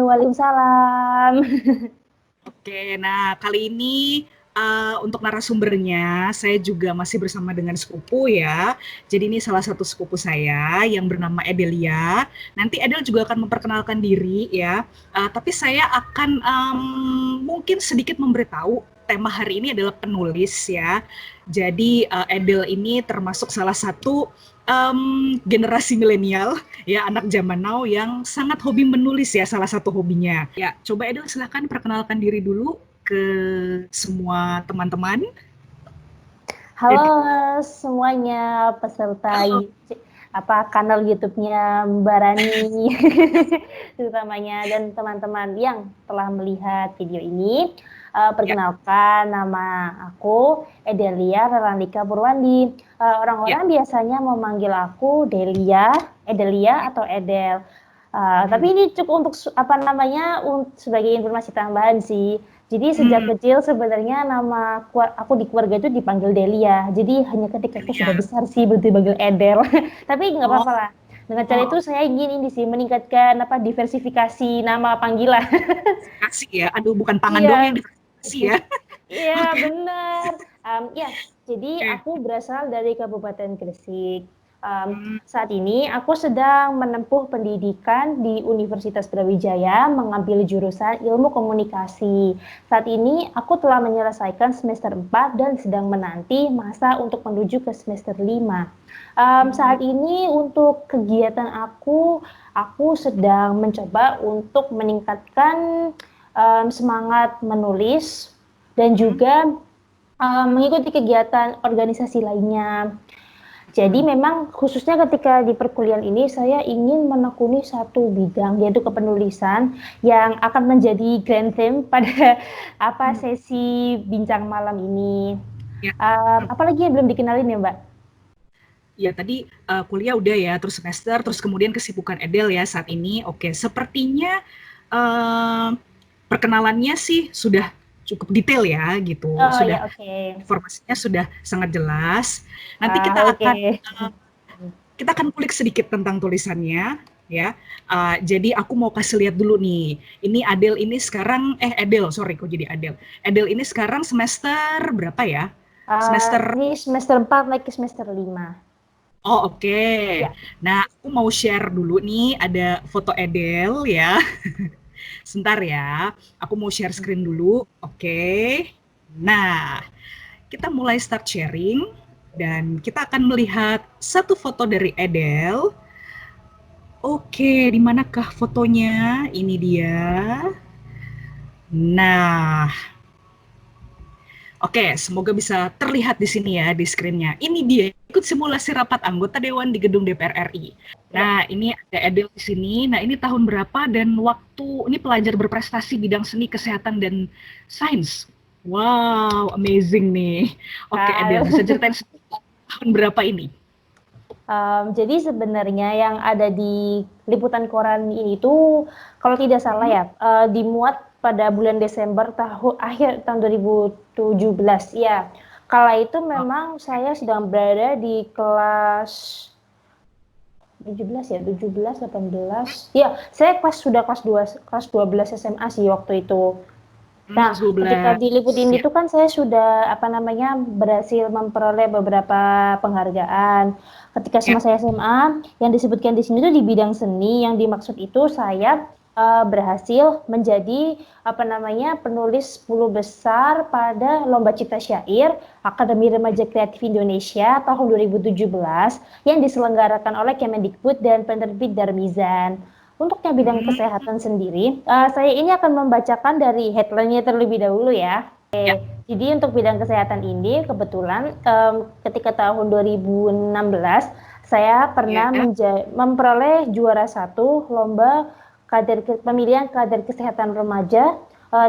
Waalaikumsalam. Oke, nah kali ini untuk narasumbernya saya juga masih bersama dengan sepupu ya. Jadi ini salah satu sepupu saya yang bernama Edelia. Nanti Edel juga akan memperkenalkan diri ya. Tapi saya akan mungkin sedikit memberitahu tema hari ini adalah penulis ya. Jadi Edel ini termasuk salah satu generasi milenial ya, anak zaman now yang sangat hobi menulis ya, salah satu hobinya. Ya, coba Edel silahkan perkenalkan diri dulu ke semua teman-teman. Halo semuanya peserta Halo. kanal YouTube-nya Mbak Rani, terutamanya dan teman-teman yang telah melihat video ini. Ya, Perkenalkan, nama aku Edelia Rarandika Purwandi. ya. Orang-orang biasanya memanggil aku Delia, Edelia atau Edel. Tapi ini cukup untuk sebagai informasi tambahan sih. Jadi sejak Hmm, kecil sebenarnya nama aku di keluarga itu dipanggil Delia. Jadi hanya ketika aku sudah Delia. besar sih berarti dipanggil Edel. Tapi nggak Oh, apa-apa lah. Dengan cara itu oh, saya ingin ini sih meningkatkan diversifikasi nama panggilan. kasih ya. Aduh, bukan pangan doang yang Iya, dikasih ya. iya Oke. benar. Ya, jadi Oke. aku berasal dari Kabupaten Gresik. Hmm, Saat ini aku sedang menempuh pendidikan di Universitas Brawijaya mengambil jurusan Ilmu Komunikasi. Saat ini aku telah menyelesaikan semester 4 dan sedang menanti masa untuk menuju ke semester 5. hmm, Saat ini untuk kegiatan aku sedang mencoba untuk meningkatkan semangat menulis dan hmm, juga mengikuti kegiatan organisasi lainnya. Jadi hmm. memang khususnya ketika di perkuliahan ini saya ingin menekuni satu bidang yaitu kepenulisan yang akan menjadi grand theme pada sesi bincang malam ini. Ya. Apalagi yang belum dikenalin ya Mbak? Ya tadi kuliah udah ya, terus semester, terus kemudian kesibukan Edel ya saat ini. Oke, sepertinya uh, perkenalannya sih sudah cukup detail ya gitu, Oh sudah ya oke. informasinya sudah sangat jelas. Nanti Oke. kita akan kulik sedikit tentang tulisannya ya. Jadi aku mau kasih lihat dulu nih. Ini Adel ini sekarang Edel, sorry kok jadi Adel. Edel ini sekarang semester berapa ya? Semester. Ini semester 4 naik ke semester 5. Oh, oke. Ya. Nah, aku mau share dulu nih, ada foto Edel ya. Sebentar ya, aku mau share screen dulu. Oke. Nah, kita mulai start sharing dan kita akan melihat satu foto dari Edel. Oke, di manakah fotonya? Ini dia. Nah, oke, semoga bisa terlihat di sini ya di screen-nya. Ini dia ikut simulasi rapat anggota dewan di gedung DPR RI. Ya. Nah, ini ada Edel di sini. Nah, ini tahun berapa dan waktu ini pelajar berprestasi bidang seni, kesehatan dan sains. Wow, amazing nih. Oke, Edel, bisa ceritain tahun berapa ini? Jadi sebenarnya yang ada di liputan koran ini tuh kalau tidak salah Hmm? ya dimuat pada bulan Desember akhir tahun 2017 ya. Kala itu Oh, memang saya sedang berada di kelas 17 ya, 17, 18. Ya, saya kelas 12 SMA sih waktu itu. Nah, kelas ketika 12. diliputin Ya. itu kan saya sudah berhasil memperoleh beberapa penghargaan. Ketika Ya. semasa SMA, yang disebutkan di sini itu di bidang seni, yang dimaksud itu saya berhasil menjadi penulis 10 besar pada Lomba Cipta Syair Akademi Remaja Kreatif Indonesia tahun 2017 yang diselenggarakan oleh Kemendikbud dan penerbit Darmizan. Untuk yang bidang Hmm, kesehatan sendiri, saya ini akan membacakan dari headline-nya terlebih dahulu ya. ya. Jadi untuk bidang kesehatan ini kebetulan ketika tahun 2016 saya pernah Ya. memperoleh juara satu lomba pemilihan kader kesehatan remaja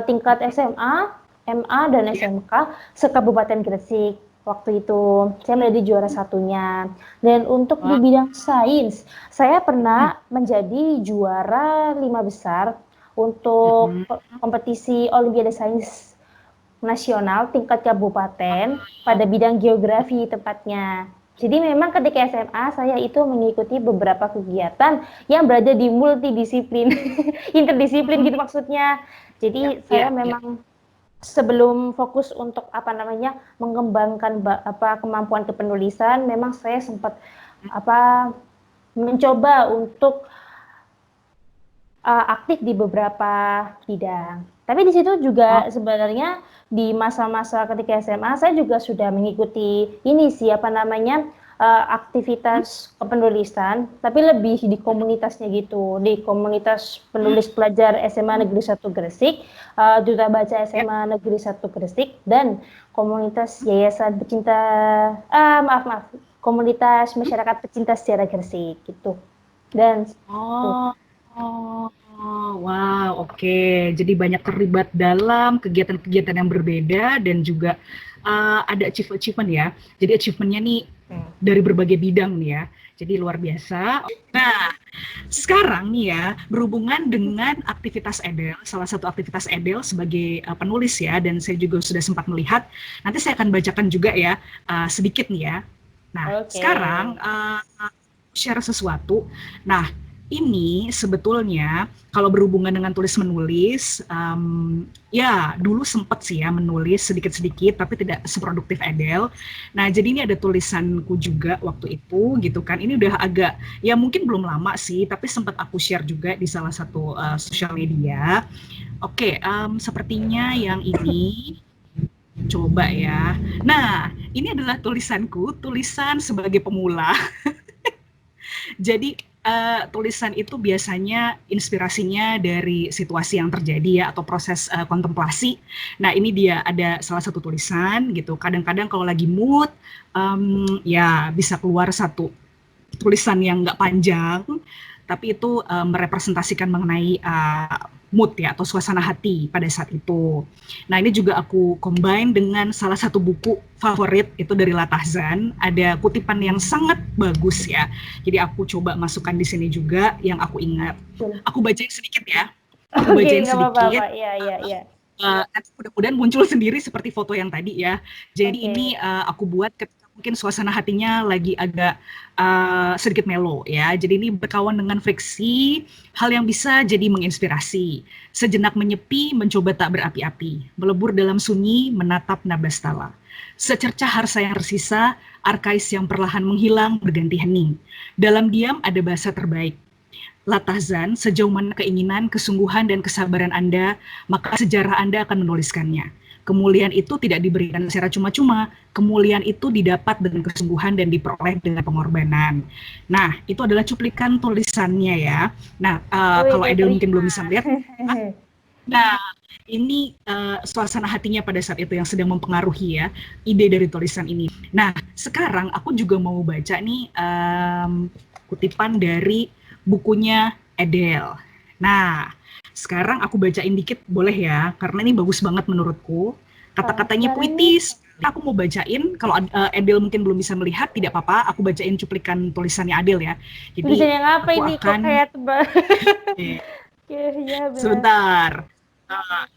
tingkat SMA, MA dan Ya. SMK se-Kabupaten Gresik. Waktu itu saya menjadi juara satunya. Dan untuk di Wah. bidang sains, saya pernah menjadi juara 5 besar untuk Hmm. kompetisi Olimpiade Sains Nasional tingkat kabupaten pada bidang geografi tepatnya. Jadi memang ketika SMA saya itu mengikuti beberapa kegiatan yang berada di multidisiplin, interdisiplin gitu maksudnya. Ya, Jadi saya ya, ya. memang sebelum fokus untuk apa namanya mengembangkan apa kemampuan kepenulisan, memang saya sempat apa mencoba untuk aktif di beberapa bidang. Tapi di situ Oh, juga sebenarnya di masa-masa ketika SMA saya juga sudah mengikuti ini sih apa namanya hmm, aktivitas kepenulisan, tapi lebih di komunitasnya gitu, di komunitas penulis pelajar SMA Negeri 1 Gresik, Duta Baca ya. SMA Negeri 1 Gresik, dan komunitas Yayasan Pecinta, maaf, komunitas masyarakat pecinta sejarah Gresik gitu. Dan tuh. Oh, wow, oke. Jadi banyak terlibat dalam kegiatan-kegiatan yang berbeda dan juga ada achievement ya. Jadi achievementnya nih dari berbagai bidang nih ya. Jadi luar biasa. Nah, sekarang nih ya, berhubungan dengan aktivitas Edel, salah satu aktivitas Edel sebagai penulis ya, dan saya juga sudah sempat melihat, nanti saya akan bacakan juga ya, sedikit nih ya. Nah, Oke. sekarang share sesuatu. Nah, ini sebetulnya kalau berhubungan dengan tulis menulis, ya dulu sempat sih ya menulis sedikit-sedikit, tapi tidak seproduktif Edel. Nah, jadi ini ada tulisanku juga waktu itu gitu kan. Ini udah agak, ya mungkin belum lama sih, tapi sempat aku share juga di salah satu sosial media. Oke, sepertinya yang ini coba ya. Nah, ini adalah tulisanku, tulisan sebagai pemula. Jadi tulisan itu biasanya inspirasinya dari situasi yang terjadi ya atau proses kontemplasi. Nah ini dia ada salah satu tulisan gitu. Kadang-kadang kalau lagi mood, ya bisa keluar satu tulisan yang nggak panjang, tapi itu merepresentasikan mengenai mood ya atau suasana hati pada saat itu. Nah ini juga aku combine dengan salah satu buku favorit itu dari Latahzan. Ada kutipan yang sangat bagus ya. Jadi aku coba masukkan di sini juga yang aku ingat. Aku bacain sedikit ya. Aku Oke, bacain nggak apa-apa, sedikit. Pak. Iya, iya, iya. Nanti mudah-mudahan muncul sendiri seperti foto yang tadi ya. Jadi Oke. ini aku buat ketika mungkin suasana hatinya lagi agak sedikit melo ya. Jadi ini berkawan dengan friksi, hal yang bisa jadi menginspirasi. Sejenak menyepi, mencoba tak berapi-api. Melebur dalam sunyi, menatap nabastala. Secercah harsa yang tersisa, arkais yang perlahan menghilang berganti hening. Dalam diam ada bahasa terbaik. Latahzan, sejauh mana keinginan, kesungguhan, dan kesabaran Anda, maka sejarah Anda akan menuliskannya. Kemuliaan itu tidak diberikan secara cuma-cuma, kemuliaan itu didapat dengan kesungguhan dan diperoleh dengan pengorbanan. Nah, itu adalah cuplikan tulisannya ya. Nah, Wih, kalau Edel mungkin diterima. belum bisa melihat, nah ini suasana hatinya pada saat itu yang sedang mempengaruhi ya ide dari tulisan ini. Nah, sekarang aku juga mau baca nih kutipan dari bukunya Edel. Nah, sekarang aku bacain dikit boleh ya, karena ini bagus banget menurutku. Kata-katanya Penasaran nih. puitis. Aku mau bacain, kalau Edel mungkin belum bisa melihat, tidak apa-apa, aku bacain cuplikan tulisannya Adel ya. Tulisan Jadi, yang apa aku ini? Kok akan, kayak tebal? eh, Oke, ya, Bang. sebentar.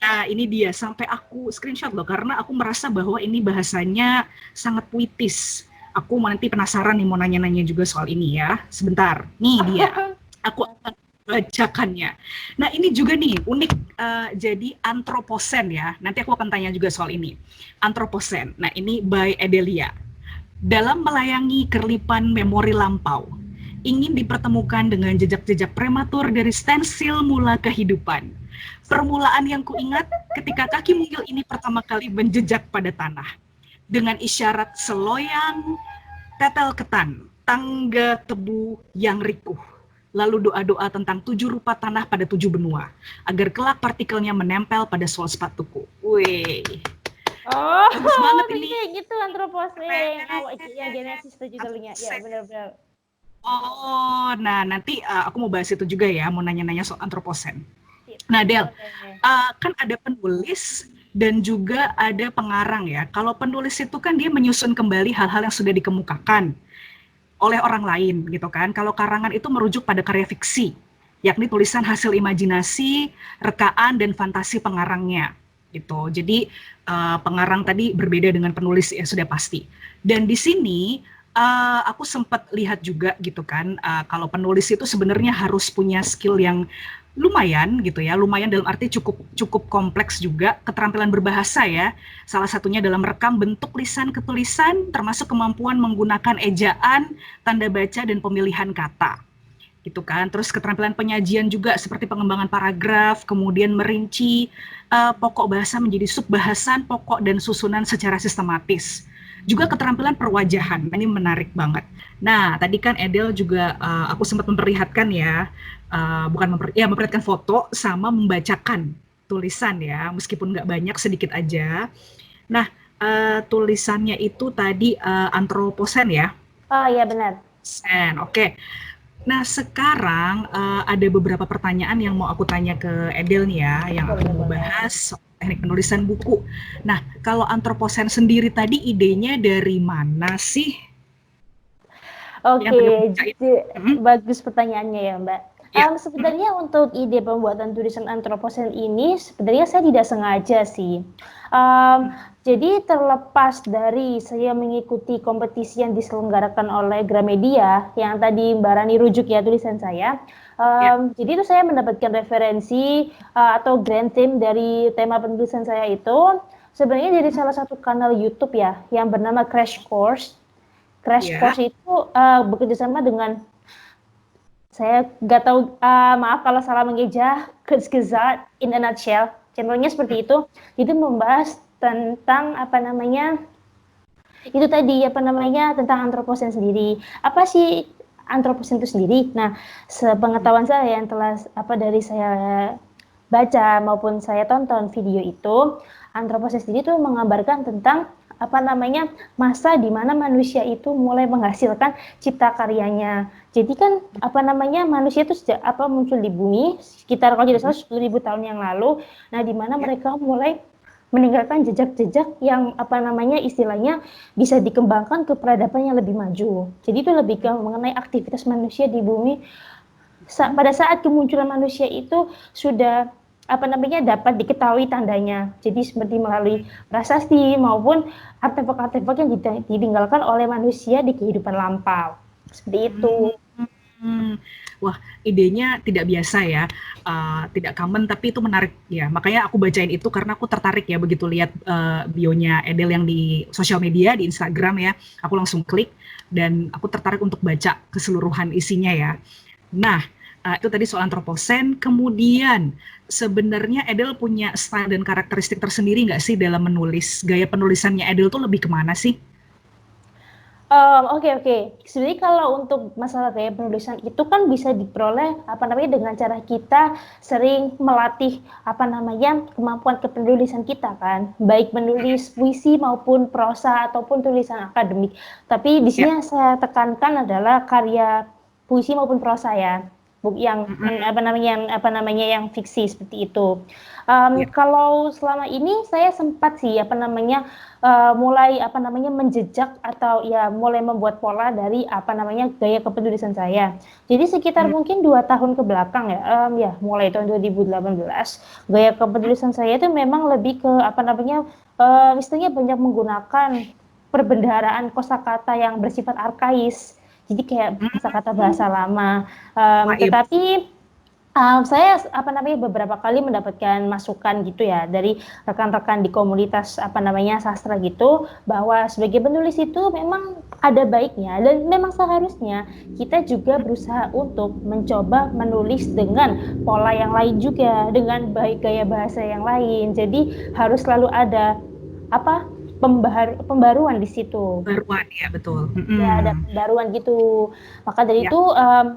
Nah, ini dia, sampai aku screenshot loh, karena aku merasa bahwa ini bahasanya sangat puitis. Aku nanti penasaran nih mau nanya-nanya juga soal ini ya. Sebentar, nih dia. Aku akan bacakannya. Nah, ini juga nih unik. Jadi antroposen ya. Nanti aku akan tanya juga soal ini. Antroposen. Nah, ini by Edelia. Dalam melayangi kerlipan memori lampau, ingin dipertemukan dengan jejak-jejak prematur dari stensil mula kehidupan. Permulaan yang kuingat ketika kaki mungil ini pertama kali menjejak pada tanah. Dengan isyarat seloyang, tetel ketan, tangga tebu yang rikuh. Lalu doa-doa tentang 7 rupa tanah pada 7 benua, agar kelak partikelnya menempel pada sol sepatuku. Wih, Oh, bagus banget jadi ini. kayak gitu antroposen. Awak yang Genesis itu judulnya. Ya, benar-benar. Oh, nah nanti aku mau bahas itu juga ya, mau nanya-nanya soal antroposen. Sip. Nah, Del, Boleh. kan ada penulis dan juga ada pengarang ya. Kalau penulis itu kan dia menyusun kembali hal-hal yang sudah dikemukakan oleh orang lain gitu kan. Kalau karangan itu merujuk pada karya fiksi, yakni tulisan hasil imajinasi, rekaan dan fantasi pengarangnya gitu. Jadi pengarang tadi berbeda dengan penulis ya sudah pasti. Dan di sini Aku sempat lihat juga gitu kan, kalau penulis itu sebenarnya harus punya skill yang lumayan gitu ya, lumayan dalam arti cukup cukup kompleks juga, keterampilan berbahasa ya. Salah satunya dalam merekam bentuk lisan ke tulisan, termasuk kemampuan menggunakan ejaan, tanda baca, dan pemilihan kata gitu kan. Terus keterampilan penyajian juga seperti pengembangan paragraf, kemudian merinci pokok bahasa menjadi subbahasan, pokok dan susunan secara sistematis. Juga keterampilan perwajahan, ini menarik banget. Nah, tadi kan Edel juga aku sempat memperlihatkan ya, bukan memperlihatkan foto sama membacakan tulisan ya, meskipun nggak banyak, sedikit aja. Nah, tulisannya itu tadi antroposen ya. Oh iya benar. Sen, oke. Nah, sekarang ada beberapa pertanyaan yang mau aku tanya ke Edel nih ya, yang aku Boleh, mau boleh. bahas soal teknik penulisan buku. Nah, kalau antroposen sendiri tadi idenya dari mana sih yang tadi aku Oke, bacain? bagus pertanyaannya ya, Mbak. Ya, Sebenarnya untuk ide pembuatan tulisan antroposen ini sebenarnya saya tidak sengaja sih. Jadi terlepas dari saya mengikuti kompetisi yang diselenggarakan oleh Gramedia, yang tadi Mbak Rani rujuk ya tulisan saya. ya, Jadi itu saya mendapatkan referensi atau grand theme dari tema penulisan saya itu sebenarnya dari salah satu kanal YouTube ya, yang bernama Crash Course. Crash ya. Course itu bekerja sama dengan saya nggak tahu, maaf kalau salah mengeja, Kurzgesagt in a nutshell. Channelnya seperti itu. Itu membahas tentang apa namanya, itu tadi apa namanya tentang antroposen sendiri. Apa sih antroposen itu sendiri? Nah, sepengetahuan saya yang telah apa dari saya baca maupun saya tonton video itu, antroposen sendiri itu menggambarkan tentang apa namanya masa di mana manusia itu mulai menghasilkan cipta karyanya. Jadi kan apa namanya manusia itu sejak apa muncul di bumi sekitar kalau tidak salah 10.000 tahun yang lalu. Nah, di mana mereka mulai meninggalkan jejak-jejak yang apa namanya istilahnya bisa dikembangkan ke peradaban yang lebih maju. Jadi itu lebih ke mengenai aktivitas manusia di bumi pada saat kemunculan manusia itu sudah apa namanya dapat diketahui tandanya. Jadi seperti melalui prasasti maupun artefak-artefak yang ditinggalkan oleh manusia di kehidupan lampau. Seperti itu. Hmm. Wah, idenya tidak biasa ya, tidak common tapi itu menarik ya. Makanya aku bacain itu karena aku tertarik ya begitu lihat bionya Edel yang di sosial media di Instagram ya. Aku langsung klik dan aku tertarik untuk baca keseluruhan isinya ya. Nah, itu tadi soal antroposen. Kemudian sebenarnya Edel punya style dan karakteristik tersendiri nggak sih dalam menulis? Gaya penulisannya Edel tuh lebih kemana sih? Oke. Sebenarnya kalau untuk masalah gaya penulisan itu kan bisa diperoleh apa namanya dengan cara kita sering melatih apa namanya kemampuan kepenulisan kita kan, baik menulis puisi maupun prosa ataupun tulisan akademik. Tapi di Ya. sini yang saya tekankan adalah karya puisi maupun prosa ya, yang apa namanya yang fiksi seperti itu. Ya. Kalau selama ini saya sempat sih apa namanya mulai apa namanya menjejak atau ya mulai membuat pola dari apa namanya gaya kepenulisan saya. Jadi sekitar mungkin 2 tahun ke belakang ya mulai tahun 2018 gaya kepenulisan saya itu memang lebih ke apa namanya istilahnya banyak menggunakan perbendaharaan kosakata yang bersifat arkais. Jadi kayak kosakata bahasa lama. Wah, iya. Tetapi saya apa namanya beberapa kali mendapatkan masukan gitu ya dari rekan-rekan di komunitas apa namanya sastra gitu bahwa sebagai penulis itu memang ada baiknya dan memang seharusnya kita juga berusaha untuk mencoba menulis dengan pola yang lain juga dengan baik gaya bahasa yang lain. Jadi harus selalu ada apa pembaruan di situ. Baruan ya, betul. Ya ada pembaruan gitu. Maka dari Ya. itu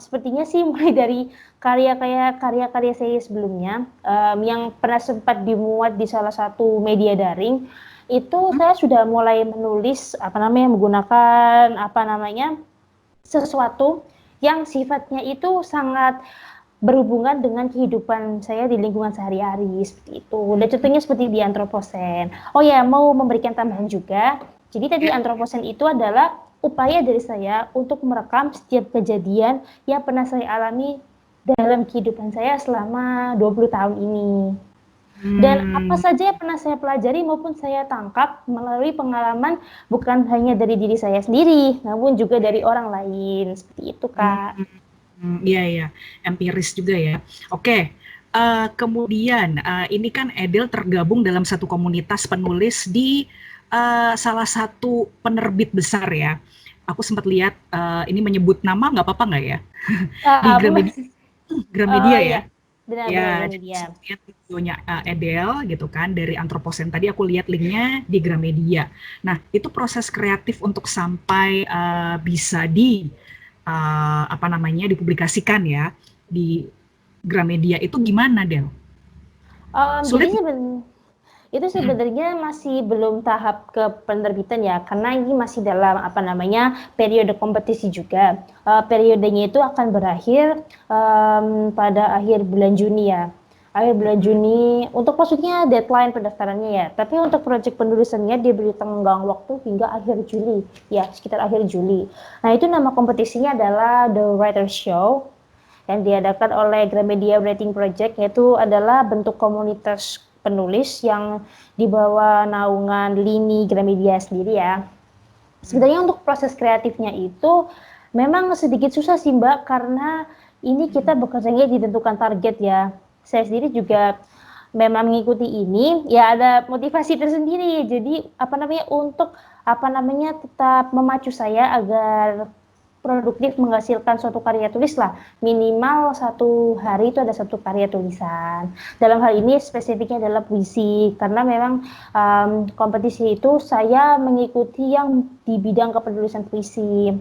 sepertinya sih mulai dari karya-karya saya sebelumnya yang pernah sempat dimuat di salah satu media daring itu saya sudah mulai menulis apa namanya menggunakan apa namanya sesuatu yang sifatnya itu sangat berhubungan dengan kehidupan saya di lingkungan sehari-hari seperti itu. Dan contohnya seperti di antroposen. Oh ya, mau memberikan tambahan juga. Jadi tadi Ya. antroposen itu adalah upaya dari saya untuk merekam setiap kejadian yang pernah saya alami dalam kehidupan saya selama 20 tahun ini. Dan apa Hmm, saja yang pernah saya pelajari maupun saya tangkap melalui pengalaman bukan hanya dari diri saya sendiri, namun juga dari orang lain. Seperti itu, Kak. hmm, iya iya, empiris juga ya. Oke, kemudian, ini kan Edel tergabung dalam satu komunitas penulis di, salah satu penerbit besar ya. Aku sempat lihat, ini menyebut nama nggak apa-apa nggak ya? Di Apa Gramedia Mas? Oh Gramedia ya? iya, benar-benar Ya, jadi Gramedia. saya lihat videonya, Edel gitu kan dari Anthropocene tadi aku lihat linknya di Gramedia. Nah, itu proses kreatif untuk sampai, bisa apa namanya, dipublikasikan ya di Gramedia itu gimana, Del? Jadi Sulit nggak? itu sebenarnya masih belum tahap ke penerbitan ya, karena ini masih dalam apa namanya periode kompetisi juga. Periodenya itu akan berakhir pada akhir bulan Juni ya. Akhir bulan Juni untuk maksudnya deadline pendaftarannya ya. Tapi untuk proyek penulisannya diberi tenggang waktu hingga akhir Juli ya, sekitar akhir Juli. Nah itu nama kompetisinya adalah The Writer's Show yang diadakan oleh Gramedia Writing Project, yaitu adalah bentuk komunitas penulis yang di bawah naungan lini Gramedia sendiri ya. Sebenarnya untuk proses kreatifnya itu memang sedikit susah sih Mbak, karena ini kita bekerjanya ditentukan target ya. Saya sendiri juga memang mengikuti ini ya ada motivasi tersendiri. Jadi apa namanya untuk apa namanya tetap memacu saya agar produktif menghasilkan suatu karya tulis lah, minimal satu hari itu ada satu karya tulisan. Dalam hal ini spesifiknya adalah puisi, karena memang kompetisi itu saya mengikuti yang di bidang kepenulisan puisi.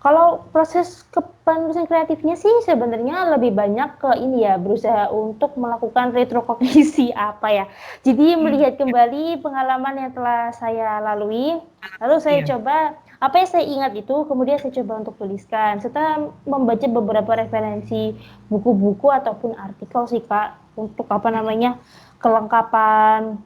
Kalau proses kepenulisan kreatifnya sih sebenarnya lebih banyak ke ini ya, berusaha untuk melakukan retrokognisi apa ya. Jadi melihat kembali pengalaman yang telah saya lalui, lalu saya Iya, coba apa yang saya ingat itu kemudian saya coba untuk tuliskan. Serta membaca beberapa referensi buku-buku ataupun artikel sih Kak, untuk apa namanya kelengkapan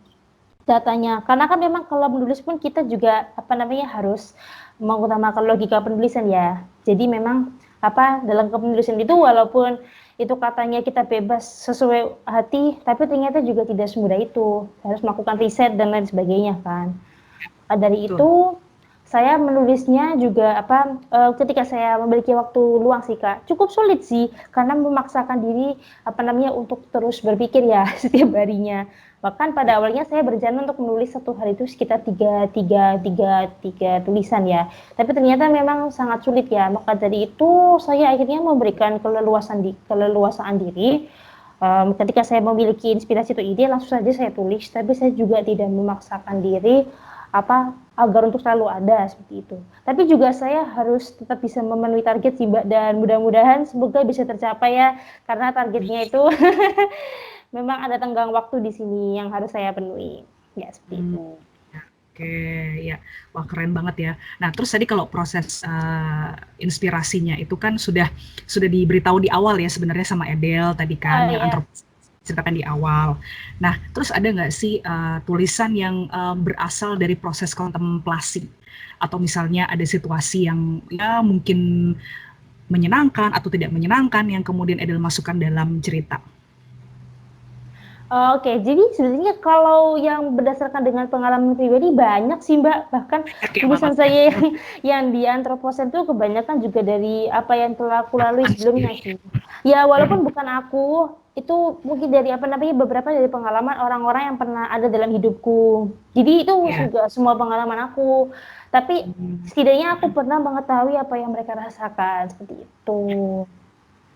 datanya. Karena kan memang kalau menulis pun kita juga apa namanya harus mengutamakan logika penulisan ya. Jadi memang apa dalam kepenulisan itu walaupun itu katanya kita bebas sesuai hati, tapi ternyata juga tidak semudah itu. Harus melakukan riset dan lain sebagainya kan. Dari betul. itu saya menulisnya juga apa ketika saya memiliki waktu luang sih Kak. Cukup sulit sih karena memaksakan diri apa namanya untuk terus berpikir ya setiap harinya. Bahkan Ya, pada awalnya saya berencana untuk menulis satu hari itu sekitar tiga tulisan ya. Tapi ternyata memang sangat sulit ya. Maka dari itu saya akhirnya memberikan keleluasaan diri. Ketika saya memiliki inspirasi atau ide langsung saja saya tulis. Tapi saya juga tidak memaksakan diri apa agar untuk selalu ada seperti itu. Tapi juga saya harus tetap bisa memenuhi target sih Mbak, dan mudah-mudahan semoga bisa tercapai ya karena targetnya itu memang ada tenggang waktu di sini yang harus saya penuhi. Ya seperti hmm, itu. ya, oke, ya. Wah, keren banget ya. Nah, terus tadi kalau proses, inspirasinya itu kan sudah diberitahu di awal ya sebenarnya sama Edel tadi kan, Oh yang ya. ceritakan di awal. Nah, terus ada nggak sih, tulisan yang, berasal dari proses kontemplasi? Atau misalnya ada situasi yang ya mungkin menyenangkan atau tidak menyenangkan yang kemudian Edel masukkan dalam cerita? Oke, jadi sebenarnya kalau yang berdasarkan dengan pengalaman pribadi banyak sih Mbak. Bahkan Oke banget tulisan ya. saya yang di Anthropocene tuh kebanyakan juga dari apa yang telah aku lalui sebelumnya Sendiri. sih. Ya Mhm, walaupun bukan aku, itu mungkin dari apa namanya beberapa dari pengalaman orang-orang yang pernah ada dalam hidupku. Jadi itu iya. juga semua pengalaman aku. Tapi Mmm, setidaknya aku pernah mengetahui apa yang mereka rasakan seperti itu.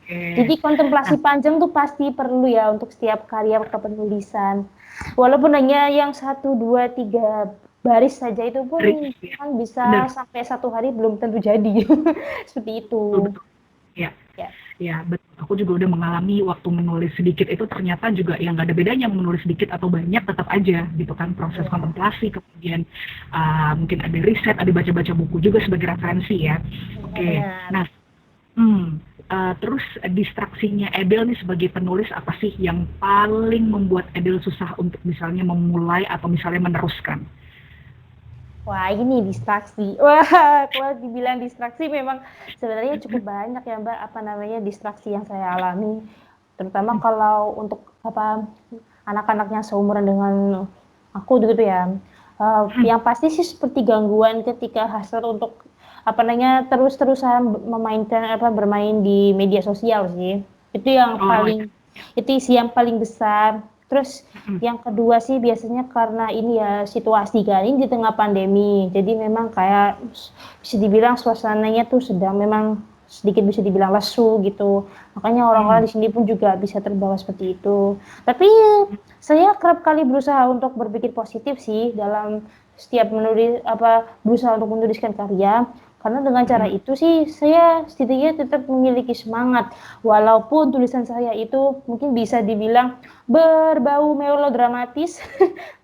Jadi oke. kontemplasi Nah, panjang tuh pasti perlu ya untuk setiap karya kepenulisan. Walaupun hanya yang satu, dua, tiga baris saja itu pun Riff ya, kan bisa bener, sampai satu hari belum tentu jadi. Seperti itu. betul betul. Iya Ya. iya, betul. Aku juga udah mengalami waktu menulis sedikit itu ternyata juga ya nggak ada bedanya menulis sedikit atau banyak tetap aja gitu kan proses Iya. kontemplasi, kemudian, mungkin ada riset, ada baca-baca buku juga sebagai referensi ya. Oke. Benar-benar. Nah, terus distraksinya Edel nih sebagai penulis apa sih yang paling membuat Edel susah untuk misalnya memulai atau misalnya meneruskan? Wah, ini distraksi. Wah, kalau dibilang distraksi memang sebenarnya cukup banyak ya, Mbak, apa namanya distraksi yang saya alami. Terutama kalau untuk apa anak-anak yang seumuran dengan aku gitu ya. Yang pasti sih seperti gangguan ketika hasrat untuk terus-terusan bermain di media sosial sih. Itu yang Oh, ya. paling itu isi yang paling besar. Terus Mm-mm. yang kedua sih biasanya karena ini ya situasi kan ini di tengah pandemi. Jadi memang kayak bisa dibilang suasananya tuh sedang memang sedikit bisa dibilang lesu gitu. Makanya orang-orang Mm. di sini pun juga bisa terbawa seperti itu. Tapi saya kerap kali berusaha untuk berpikir positif sih dalam setiap berusaha untuk menuliskan karya. Karena dengan cara Mm-mm. itu sih saya setidaknya tetap memiliki semangat. Walaupun tulisan saya itu mungkin bisa dibilang berbau melodramatis,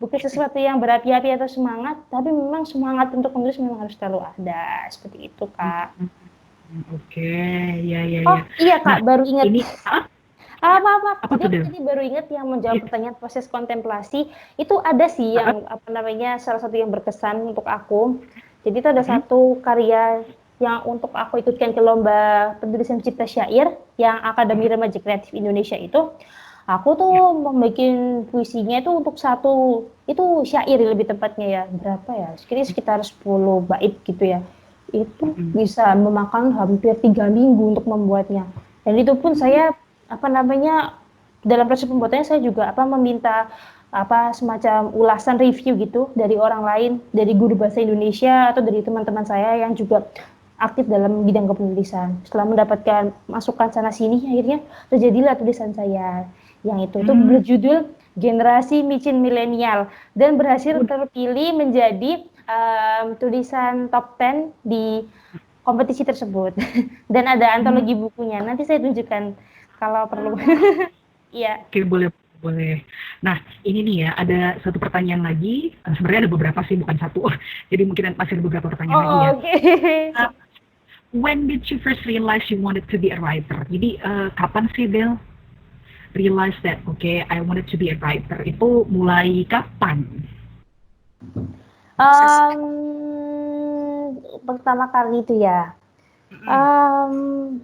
bukan sesuatu yang berapi-api atau semangat, tapi memang semangat untuk menulis memang harus selalu ada. Seperti itu, Kak. Mm-mm. Oke, ya, ya, Oh ya. iya, Nah, Kak, baru ingat. ini Apa-apa. apa Jadi tuh aku Del? tadi baru ingat yang menjawab Iya. pertanyaan proses kontemplasi, itu ada sih Ah, yang salah satu yang berkesan untuk aku. Jadi itu ada mm-mm. satu karya yang untuk aku ikutkan ke lomba penulisan cipta syair yang Akademi Mm-mm. Remaja Kreatif Indonesia itu. Aku Ya. tuh membuat puisinya itu untuk satu itu syair lebih tepatnya ya. Berapa ya? Sekitar 10 bait gitu ya. Itu Mm-mm. bisa memakan hampir 3 minggu untuk membuatnya. Dan itu pun saya dalam proses pembuatannya saya juga meminta semacam ulasan review gitu dari orang lain, dari guru bahasa Indonesia atau dari teman-teman saya yang juga aktif dalam bidang kepenulisan. Setelah mendapatkan masukan sana sini, akhirnya terjadilah tulisan saya yang itu tuh Mm. berjudul Generasi Micin Milenial dan berhasil Udah. terpilih menjadi tulisan top 10 di kompetisi tersebut. Dan ada Mm. antologi bukunya. Nanti saya tunjukkan kalau perlu. Ah, Iya. oke, boleh, boleh. Nah, ini nih ya, ada satu pertanyaan lagi. Sebenarnya ada beberapa sih, bukan satu. Jadi mungkin masih ada beberapa pertanyaan lagi ya. Oh, oke. Uh, when did you first realize you wanted to be a writer? Jadi, kapan sih Del realize that, okay, I wanted to be a writer? Itu mulai kapan? Proses. Pertama kali itu ya. Mm-mm. Um,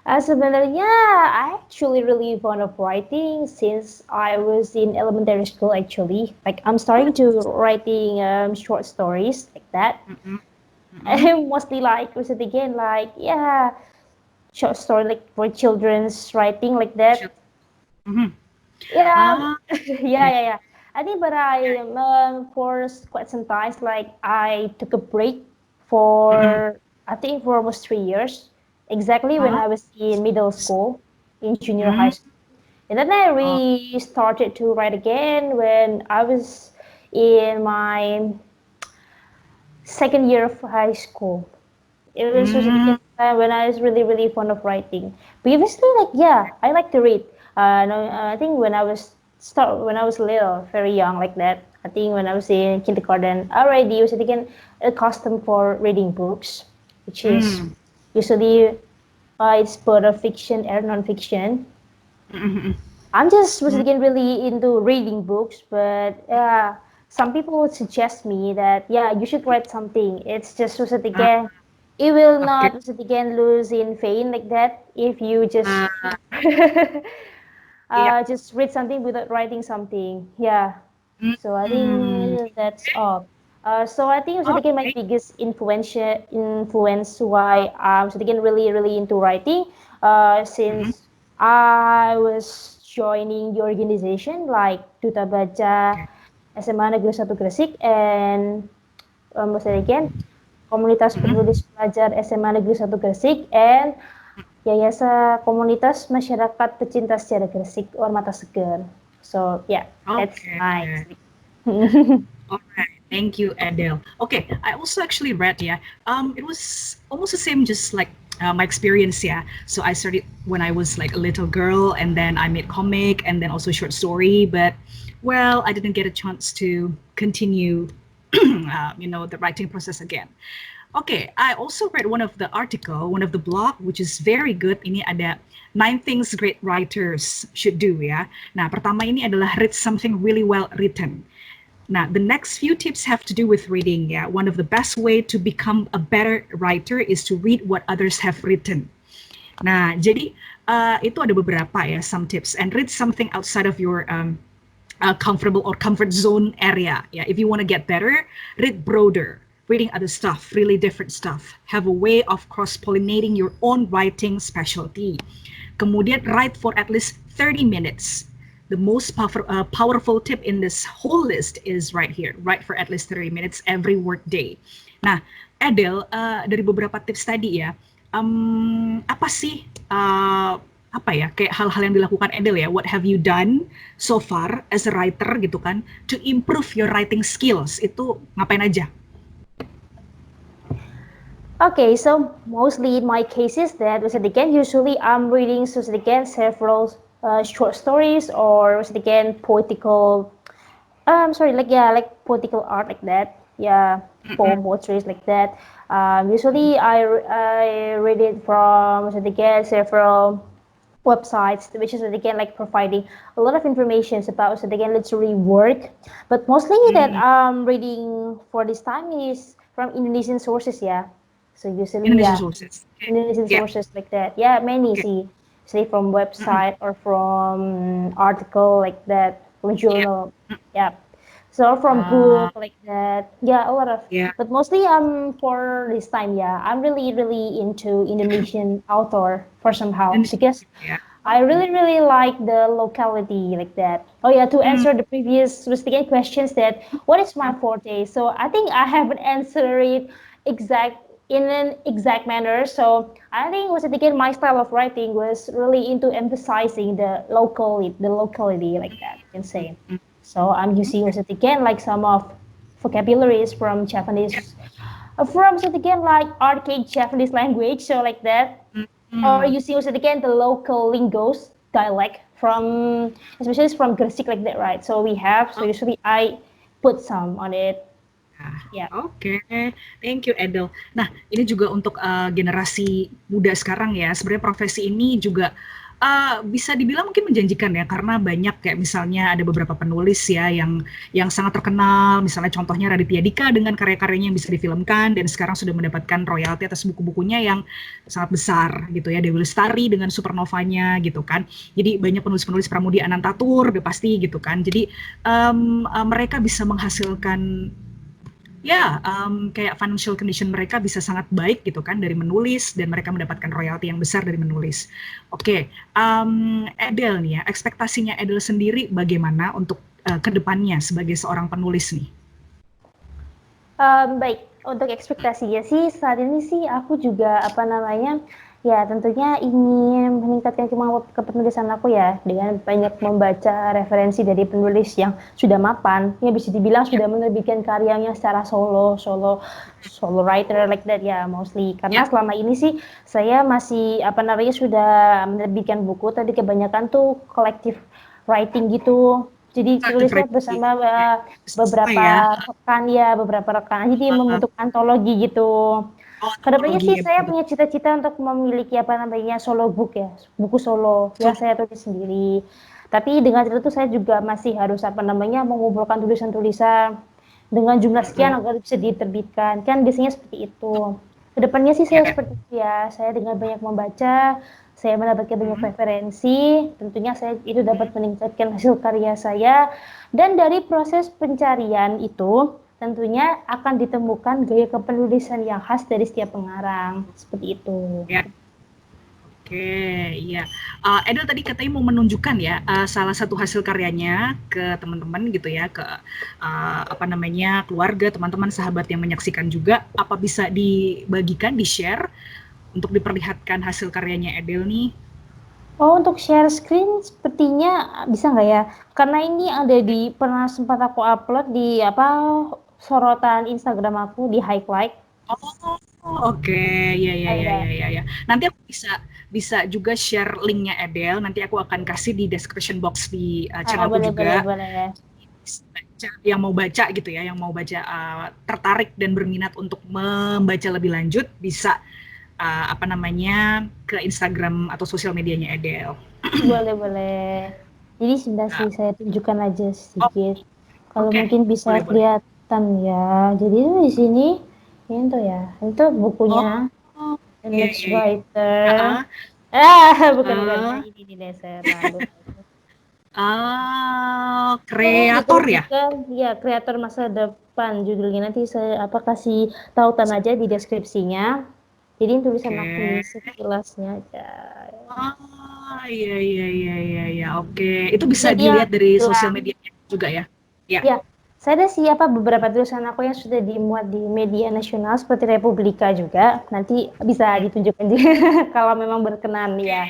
Sebenarnya I actually really fond of writing since I was in elementary school actually. Like I'm starting to writing short stories like that. Mm-mm. Mm-mm. And mostly like was it again like yeah short story like for children's writing like that. Mhm. Yeah, Ah, yeah, oke. yeah, yeah. I think, but I for quite some time, like I took a break Mhm. for I think for almost 3 years, exactly when Ah, I was in middle school, in junior high mmm, school, and then I oh, restarted to write again when I was in my second year of high school. It was just mmm, again when I was really really fond of writing. Previously, like yeah, I like to read. No, I think when I was little, very young like that. I think when I was in kindergarten, I already was again accustomed for reading books, which is mmm, usually it's both fiction and non-fiction. mhm, mhm, I'm just was mmm, again really into reading books, but some people would suggest me that yeah, you should write something. It's just was it ah, again, it will oke, not was it again lose in vain like that if you just ah, iya, just read something without writing something. Yeah, so I mmm, think that's all. So I think was it again my oke, biggest influence why I'm was it again really really into writing. mhm, Since I was joining the organization like Duta Baca oke, SMA Negeri 1 Gresik and what's that again? Komunitas mhm, Penulis Pelajar SMA Negeri 1 Gresik and Yayasan Komunitas Masyarakat Pecinta Sejarah Gresik or Mata Seger. So yeah, that's oke. my Alright, thank you, Adele. Okay, I also actually read, yeah. It was almost the same, just like my experience, yeah. So I started when I was like a little girl, and then I made comic, and then also short story. But well, I didn't get a chance to continue, the writing process again. Okay, I also read one of the article, one of the blog, which is very good. Ini ada 9 things great writers should do ya. Nah, pertama ini adalah read something really well written. Now, the next few tips have to do with reading. Yeah, one of the best way to become a better writer is to read what others have written. Nah, jadi itu ada beberapa ya, some tips. And read something outside of your comfortable or comfort zone area. Yeah, if you want to get better, read broader. Reading other stuff, really different stuff. Have a way of cross-pollinating your own writing specialty. Kemudian write for at least 30 minutes. The most powerful tip in this whole list is right here. Write for at least 30 minutes every work day. Nah, Adele, dari beberapa tips tadi ya, apa sih apa ya kayak hal-hal yang dilakukan Adele ya? What have you done so far as a writer gitu kan to improve your writing skills? Itu ngapain aja? Okay, so mostly in my cases that was it again usually I'm reading so again several short stories or was it again poetical sorry like yeah like poetical art like that yeah poem poetry like that usually I read it from was it again several websites which is again like providing a lot of information about so again literary work but mostly that I'm reading for this time is from Indonesian sources yeah so usually Indonesian yeah sources. Okay. Indonesian Yeah. sources like that yeah many Okay. see say from website or from article like that from Yeah. journal yeah so from book like that yeah a lot of Yeah. but mostly for this time yeah I'm really into Indonesian author for somehow Indonesian. because Yeah. I really like the locality like that. Oh yeah, to answer the previous again questions that what is my forte? So I think I haven't answered it exact in an exact manner. So I think was it again my style of writing was really into emphasizing the locality like that. You can say. So I'm using was it again like some of vocabularies from Yeah. Japanese, from so again like archaic Japanese language. So like that or Mm. using also again the local lingos dialect from especially from Gresik like that right so we have so Oh, usually I put some on it yeah oke. Thank you, Edel. Nah, ini juga untuk generasi muda sekarang ya. Sebenarnya profesi ini juga bisa dibilang mungkin menjanjikan ya, karena banyak kayak misalnya ada beberapa penulis ya yang sangat terkenal. Misalnya contohnya Raditya Dika dengan karya-karyanya yang bisa difilmkan dan sekarang sudah mendapatkan royalti atas buku-bukunya yang sangat besar gitu ya. Dewi Lestari dengan Supernovanya gitu kan. Jadi banyak penulis-penulis Pramudia Anantatur udah pasti gitu kan. Jadi mereka bisa menghasilkan ya, kayak financial condition mereka bisa sangat baik gitu kan dari menulis dan mereka mendapatkan royalti yang besar dari menulis. Oke, Adele nih ya, ekspektasinya Adele sendiri bagaimana untuk ke depannya sebagai seorang penulis nih? Baik, untuk ekspektasinya sih saat ini sih aku juga apa namanya ya tentunya ingin meningkatkan kemampuan kepenulisan aku ya dengan banyak membaca referensi dari penulis yang sudah mapan ya bisa dibilang Ya, sudah menerbitkan karyanya secara solo writer like that ya mostly ya, karena selama ini sih saya masih apa namanya sudah menerbitkan buku tapi kebanyakan tuh collective writing gitu jadi kolektif tulisnya writing. bersama Ya, sama ya. beberapa rekan jadi Uh, membentuk antologi gitu oh, kedepannya antologi sih ya saya betul. punya cita-cita untuk memiliki apa namanya solo book ya buku solo So, yang saya tulis sendiri tapi dengan itu saya juga masih harus apa namanya mengumpulkan tulisan-tulisan dengan jumlah sekian agar bisa diterbitkan kan biasanya seperti itu kedepannya sih saya ya. seperti itu ya saya dengan banyak membaca saya mendapatkan banyak referensi tentunya saya itu dapat meningkatkan hasil karya saya dan dari proses pencarian itu tentunya akan ditemukan gaya kepenulisan yang khas dari setiap pengarang seperti itu. Ya. Oke, iya. Edel tadi katanya mau menunjukkan ya salah satu hasil karyanya ke teman-teman gitu ya, ke apa namanya keluarga, teman-teman, sahabat yang menyaksikan juga. Apa bisa dibagikan, di-share untuk diperlihatkan hasil karyanya Edel nih? Oh, untuk share screen sepertinya bisa nggak ya? Karena ini ada di pernah sempat aku upload di apa sorotan Instagram aku di highlight. Oh, oke, ya ya ya Ada. ya ya ya. Nanti aku bisa bisa juga share linknya Edel. Nanti aku akan kasih di description box di channelku Boleh boleh juga. boleh. Baca, yang mau baca gitu ya, yang mau baca tertarik dan berminat untuk membaca lebih lanjut bisa apa namanya ke Instagram atau sosial medianya Edel. Boleh boleh. Jadi sudah sih Nah, saya tunjukkan aja oh, sedikit. Kalau oke, mungkin bisa boleh boleh. kelihatan ya. Jadi di sini ini tuh ya. Itu Oh, bukunya iya Image iya iya. Writer. Heeh. Bukan. Nah, Eh, ini nih saya ragu. Ini Kreator ya? diberhentikan ya kreator masa depan judulnya nanti saya apa kasih tautan aja di deskripsinya. Jadi ini tulisan aku nih Oke. sekilasnya aja. Iya iya iya iya iya, oke. Itu bisa Jadi yang dilihat dari sosial bilang media juga ya? Ya. ya saya ada siapa beberapa tulisan aku yang sudah dimuat di media nasional seperti Republika juga. Nanti bisa ditunjukkan juga kalau memang berkenan ya.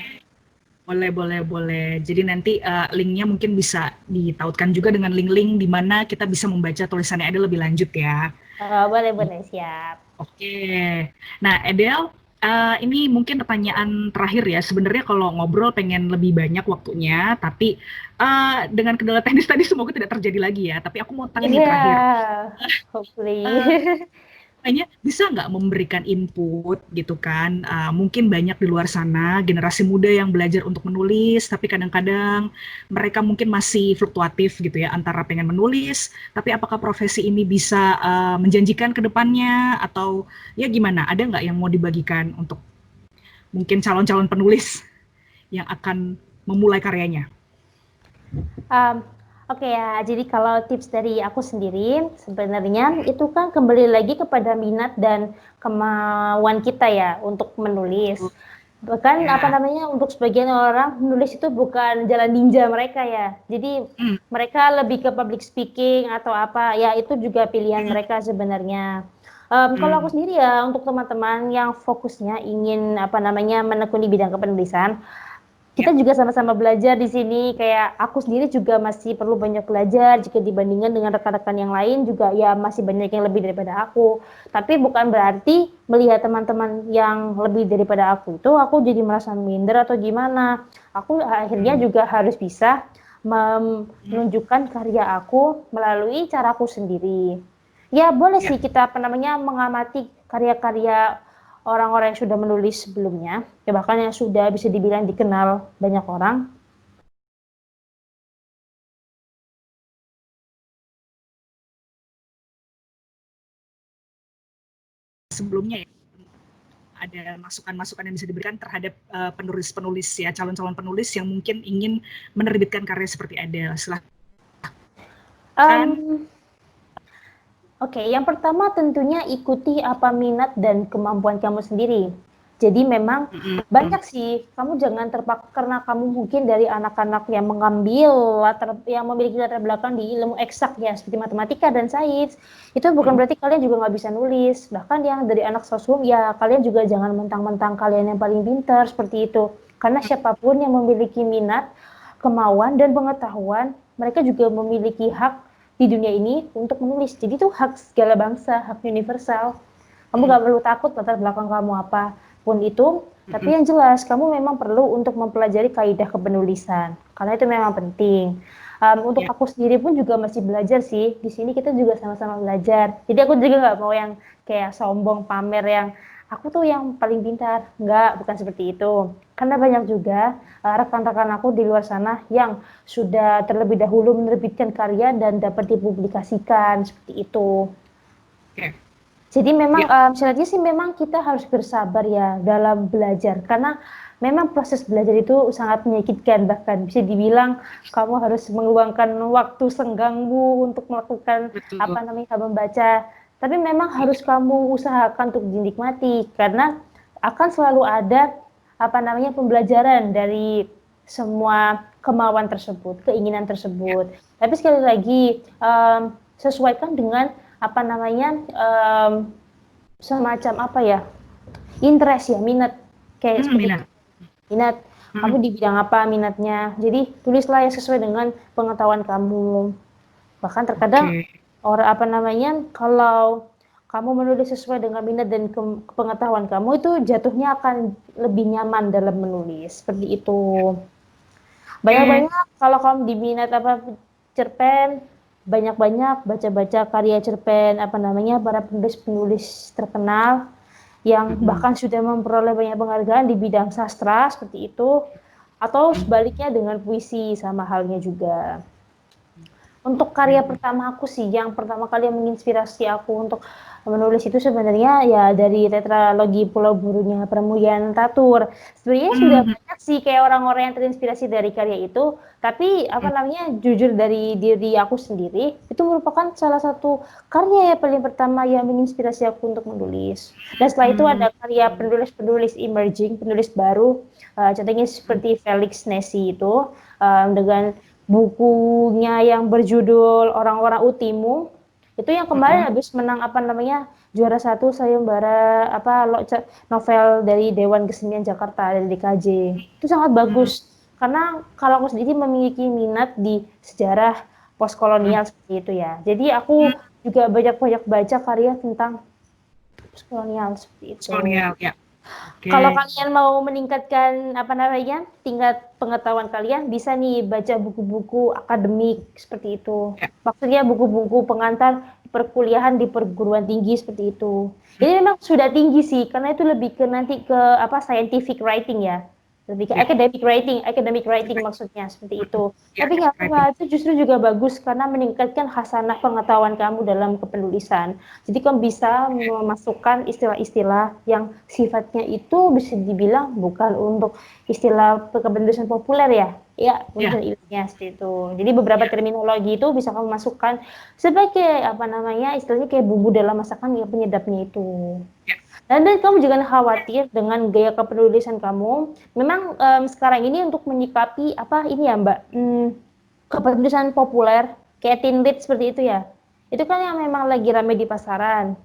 Boleh boleh boleh. Jadi nanti, link-nya mungkin bisa ditautkan juga dengan link-link di mana kita bisa membaca tulisannya Adele lebih lanjut ya. Boleh siap. Oke. Nah, Edel, ini mungkin pertanyaan terakhir ya. Sebenarnya kalau ngobrol pengen lebih banyak waktunya, tapi dengan kendala teknis tadi semoga tidak terjadi lagi ya. Tapi aku mau tanya nih terakhir. Ya, hopefully. Eh, Hanya bisa nggak memberikan input gitu kan? Mungkin banyak di luar sana generasi muda yang belajar untuk menulis, tapi kadang-kadang mereka mungkin masih fluktuatif gitu ya antara pengen menulis, tapi apakah profesi ini bisa menjanjikan ke depannya atau ya gimana? Ada nggak yang mau dibagikan untuk mungkin calon-calon penulis yang akan memulai karyanya? Um, Oke ya, jadi kalau tips dari aku sendiri, sebenarnya itu kan kembali lagi kepada minat dan kemauan kita ya untuk menulis. Bahkan apa Ya, namanya, untuk sebagian orang menulis itu bukan jalan ninja mereka ya. Jadi hmm, mereka lebih ke public speaking atau apa, ya itu juga pilihan mereka sebenarnya. Kalau aku hmm, sendiri ya, untuk teman-teman yang fokusnya ingin apa namanya menekuni bidang kepenulisan, ya, kita juga sama-sama belajar di sini. Kayak aku sendiri juga masih perlu banyak belajar jika dibandingkan dengan rekan-rekan yang lain juga ya masih banyak yang lebih daripada aku. Tapi bukan berarti melihat teman-teman yang lebih daripada aku itu aku jadi merasa minder atau gimana. Aku akhirnya hmm, juga harus bisa hmm, menunjukkan karya aku melalui caraku sendiri. Ya boleh ya. sih kita apa namanya mengamati karya-karya orang-orang yang sudah menulis sebelumnya, ya bahkan yang sudah bisa dibilang dikenal banyak orang. Sebelumnya ya, ada masukan-masukan yang bisa diberikan terhadap penulis-penulis ya, calon-calon penulis yang mungkin ingin menerbitkan karya seperti Adele. Silahkan. Um, Oke, yang pertama tentunya ikuti apa minat dan kemampuan kamu sendiri. Jadi memang Mm-mm. banyak sih, kamu jangan terpaku karena kamu mungkin dari anak-anak yang mengambil yang memiliki latar belakang di ilmu eksak ya, seperti matematika dan sains. Itu bukan Mm-mm. berarti kalian juga nggak bisa nulis. Bahkan yang dari anak sosum, ya kalian juga jangan mentang-mentang kalian yang paling pintar seperti itu. Karena siapapun yang memiliki minat, kemauan, dan pengetahuan, mereka juga memiliki hak di dunia ini untuk menulis. Jadi itu hak segala bangsa, hak universal. Kamu Mm-mm. gak perlu takut latar belakang kamu apa pun itu, tapi Mm-mm. yang jelas kamu memang perlu untuk mempelajari kaidah kepenulisan karena itu memang penting. Untuk Ya. aku sendiri pun juga masih belajar sih. Di sini kita juga sama-sama belajar. Jadi aku juga nggak mau yang kayak sombong pamer yang aku tuh yang paling pintar. Nggak, bukan seperti itu. Karena banyak juga rekan-rekan aku di luar sana yang sudah terlebih dahulu menerbitkan karya dan dapat dipublikasikan seperti itu. Oke. Jadi memang Ya. sebenarnya sih memang kita harus bersabar ya dalam belajar karena memang proses belajar itu sangat menyakitkan, bahkan bisa dibilang kamu harus meluangkan waktu senggangmu untuk melakukan apa Betul. namanya membaca. Tapi memang harus kamu usahakan untuk dinikmati karena akan selalu ada apa namanya pembelajaran dari semua kemauan tersebut, keinginan Ya. tersebut. Tapi sekali lagi sesuaikan dengan apa namanya semacam apa ya interest ya minat kayak seperti Minat. minat kamu Mm-mm. di bidang apa minatnya, jadi tulislah yang sesuai dengan pengetahuan kamu. Bahkan terkadang Oke. orang apa namanya kalau kamu menulis sesuai dengan minat dan pengetahuan kamu itu jatuhnya akan lebih nyaman dalam menulis seperti itu. Oke. Banyak-banyak kalau kamu diminat apa cerpen, banyak-banyak baca-baca karya cerpen apa namanya para penulis-penulis terkenal yang Mm-mm. bahkan sudah memperoleh banyak penghargaan di bidang sastra seperti itu atau Mm. sebaliknya dengan puisi sama halnya juga. Untuk Oke. karya pertama aku sih yang pertama kali yang menginspirasi aku untuk menulis itu sebenarnya ya dari tetralogi Pulau Burunya Premuliaan Tatur. Sebenarnya sudah Mhm, banyak sih kayak orang-orang yang terinspirasi dari karya itu, tapi apa mhm, namanya jujur dari diri aku sendiri itu merupakan salah satu karya yang paling pertama yang menginspirasi aku untuk menulis. Dan setelah itu mmm, ada karya penulis-penulis emerging, penulis baru, contohnya mhm, seperti Felix Nesi itu dengan bukunya yang berjudul Orang-orang Utimu itu yang kemarin mhm, habis menang apa namanya juara satu sayembara apa novel dari Dewan Kesenian Jakarta dari DKJ itu sangat mmm, bagus karena kalau aku sendiri memiliki minat di sejarah mhm, postkolonial seperti itu ya jadi aku mmm, juga banyak-banyak baca karya tentang postkolonial seperti itu. kolonial, ya, Kalau oke. kalian mau meningkatkan apa namanya tingkat pengetahuan kalian, bisa nih baca buku-buku akademik seperti itu. Ya, Maksudnya buku-buku pengantar perkuliahan di perguruan tinggi seperti itu. mhm, Ini memang sudah tinggi sih, karena itu lebih ke nanti ke apa scientific writing ya, lebih ke ya, academic writing maksudnya seperti mhm, itu. ya, Tapi ya, nggak writing, apa-apa, itu justru juga bagus karena meningkatkan khasanah pengetahuan kamu dalam kepenulisan. Jadi kamu bisa memasukkan istilah-istilah yang sifatnya itu bisa dibilang bukan untuk istilah kepenulisan populer ya. Ya, ya, penulisan ilmiah seperti itu. Jadi beberapa ya, terminologi itu bisa kamu masukkan sebagai apa namanya istilahnya kayak bumbu dalam masakan yang penyedapnya itu. ya, Dan kamu jangan khawatir dengan gaya kepenulisan kamu. Memang sekarang ini untuk menyikapi apa ini ya Mbak, kepenulisan populer kayak teen lit seperti itu ya. Itu kan yang memang lagi rame di pasaran.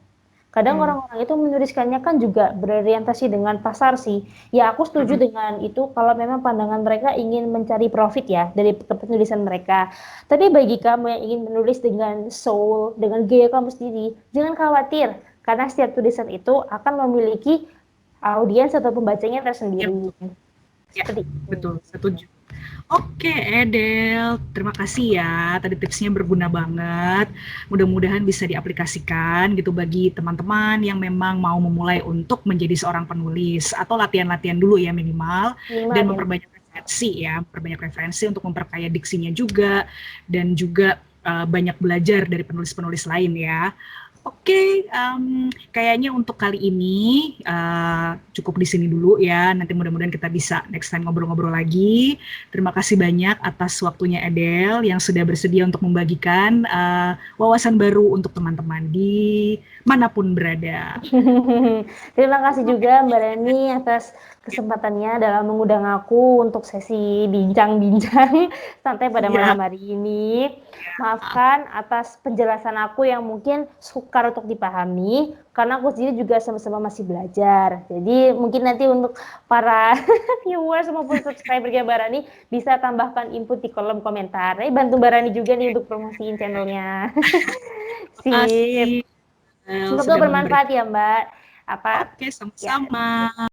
Kadang mmm, orang-orang itu menuliskannya kan juga berorientasi dengan pasar sih. Ya aku setuju mhm, dengan itu kalau memang pandangan mereka ingin mencari profit ya dari penulisan mereka. Tapi bagi kamu yang ingin menulis dengan soul, dengan gaya kamu sendiri, jangan khawatir karena setiap tulisan itu akan memiliki audiens atau pembacanya ya, tersendiri. betul, ya, Seperti betul, itu. setuju. Oke, Edel, terima kasih ya. Tadi tipsnya berguna banget. Mudah-mudahan bisa diaplikasikan gitu bagi teman-teman yang memang mau memulai untuk menjadi seorang penulis atau latihan-latihan dulu ya minimal Minimal dan ya. memperbanyak referensi ya, memperbanyak referensi untuk memperkaya diksinya juga dan juga banyak belajar dari penulis-penulis lain ya. Oke, kayaknya untuk kali ini cukup di sini dulu ya. Nanti mudah-mudahan kita bisa next time ngobrol-ngobrol lagi. Terima kasih banyak atas waktunya Edel yang sudah bersedia untuk membagikan wawasan baru untuk teman-teman di manapun berada. Terima kasih juga Mbak Rani atas kesempatannya dalam mengundang aku untuk sesi bincang-bincang santai pada Iya, malam hari ini. Maafkan atas penjelasan aku yang mungkin sukar untuk dipahami, karena aku sendiri juga sama-sama masih belajar. Jadi mungkin nanti untuk para viewers maupun subscribernya Mbak Rani bisa tambahkan input di kolom komentar. Bantu Mbak Rani juga nih untuk promosiin channelnya. Sip. makasih Semoga sudah memberi. bermanfaat ya Mbak. Apa Oke, ya sama-sama.